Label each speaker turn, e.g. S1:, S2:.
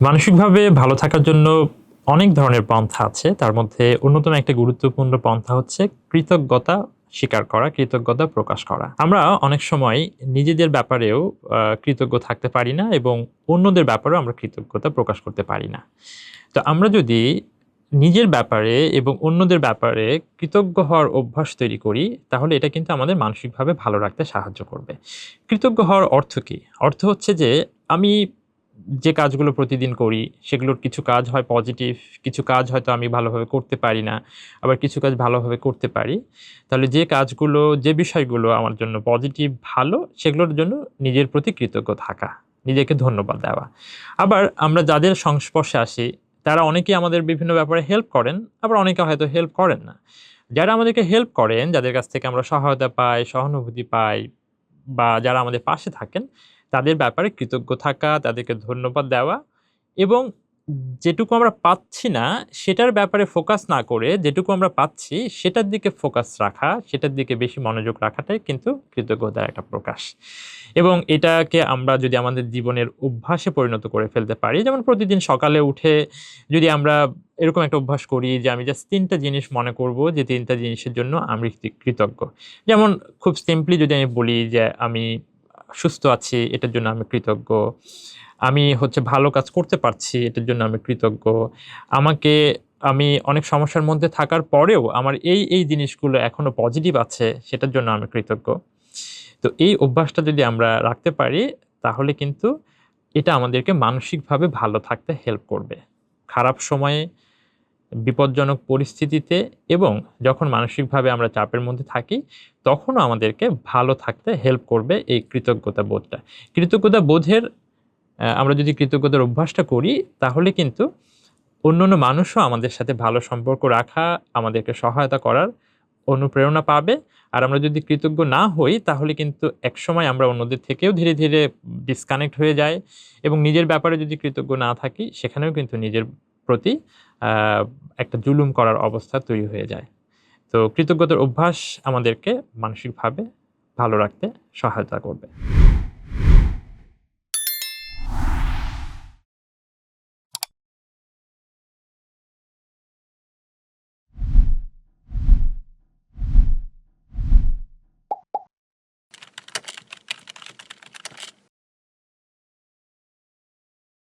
S1: মানসিকভাবে ভালো থাকার জন্য অনেক ধরনের পন্থা আছে। তার মধ্যে অন্যতম একটা গুরুত্বপূর্ণ পন্থা হচ্ছে কৃতজ্ঞতা স্বীকার করা, কৃতজ্ঞতা প্রকাশ করা। আমরা অনেক সময় নিজেদের ব্যাপারেও কৃতজ্ঞ থাকতে পারি না এবং অন্যদের ব্যাপারেও আমরা কৃতজ্ঞতা প্রকাশ করতে পারি না। তো আমরা যদি নিজের ব্যাপারে এবং অন্যদের ব্যাপারে কৃতজ্ঞ হওয়ার অভ্যাস তৈরি করি, তাহলে এটা কিন্তু আমাদের মানসিকভাবে ভালো রাখতে সাহায্য করবে। কৃতজ্ঞ হওয়ার অর্থ কি? অর্থ হচ্ছে যে আমি যে কাজগুলো প্রতিদিন করি, সেগুলোর কিছু কাজ হয় পজিটিভ, কিছু কাজ হয়তো আমি ভালোভাবে করতে পারি না। আবার কিছু কাজ ভালোভাবে করতে পারি। তাহলে যে কাজগুলো, যে বিষয়গুলো আমার জন্য পজিটিভ, ভালো, সেগুলোর জন্য নিজের প্রতি কৃতজ্ঞ থাকা, নিজেকে ধন্যবাদ দেওয়া। আবার আমরা যাদের সংস্পর্শে আসি, তারা অনেকেই আমাদের বিভিন্ন ব্যাপারে হেল্প করেন, আবার অনেকে হয়তো হেল্প করেন না। যারা আমাদেরকে হেল্প করেন, যাদের কাছ থেকে আমরা সহায়তা পাই, সহানুভূতি পাই বা যারা আমাদের পাশে থাকেন, তাদের ব্যাপারে কৃতজ্ঞ থাকা, তাদেরকে ধন্যবাদ দেওয়া এবং যেটুকু আমরা পাচ্ছি না, সেটার ব্যাপারে ফোকাস না করে যেটুকু আমরা পাচ্ছি, সেটার দিকে ফোকাস রাখা, সেটার দিকে বেশি মনোযোগ রাখাটাই কিন্তু কৃতজ্ঞতার একটা প্রকাশ। এবং এটাকে আমরা যদি আমাদের জীবনের অভ্যাসে পরিণত করে ফেলতে পারি, যেমন প্রতিদিন সকালে উঠে যদি আমরা এরকম একটা অভ্যাস করি যে আমি জাস্ট ৩ টা জিনিস মনে করব যে ৩ টা জিনিসের জন্য আমি কৃতজ্ঞ। যেমন খুব সিম্পলি যদি আমি বলি যে আমি সুস্থ আছি, এটার জন্য আমি কৃতজ্ঞ। আমি হচ্ছে ভালো কাজ করতে পারছি, এটার জন্য আমি কৃতজ্ঞ। আমাকে আমি অনেক সমস্যার মধ্যে থাকার পরেও আমার এই জিনিসগুলো এখনো পজিটিভ আছে, সেটার জন্য আমি কৃতজ্ঞ। তো এই অভ্যাসটা যদি আমরা রাখতে পারি, তাহলে কিন্তু এটা আমাদেরকে মানসিকভাবে ভালো থাকতে হেল্প করবে। খারাপ সময়ে, বিপজ্জনক পরিস্থিতিতে এবং যখন মানসিকভাবে আমরা চাপের মধ্যে থাকি, তখনও আমাদেরকে ভালো থাকতে হেল্প করবে এই কৃতজ্ঞতা বোধটা। কৃতজ্ঞতা বোধের আমরা যদি কৃতজ্ঞতার অভ্যাসটা করি, তাহলে কিন্তু অন্যান্য মানুষও আমাদের সাথে ভালো সম্পর্ক রাখা, আমাদেরকে সহায়তা করার অনুপ্রেরণা পাবে। আর আমরা যদি কৃতজ্ঞ না হই, তাহলে কিন্তু একসময় আমরা অন্যদের থেকেও ধীরে, ধীরে ডিসকানেক্ট হয়ে যাই এবং নিজের ব্যাপারে যদি কৃতজ্ঞ না থাকি, সেখানেও কিন্তু নিজের প্রতি আ একটা জুলুম করার অবস্থা তৈরি হয়ে যায়। তো কৃতজ্ঞতার অভ্যাস আমাদেরকে মানসিকভাবে ভালো রাখতে সহায়তা করবে।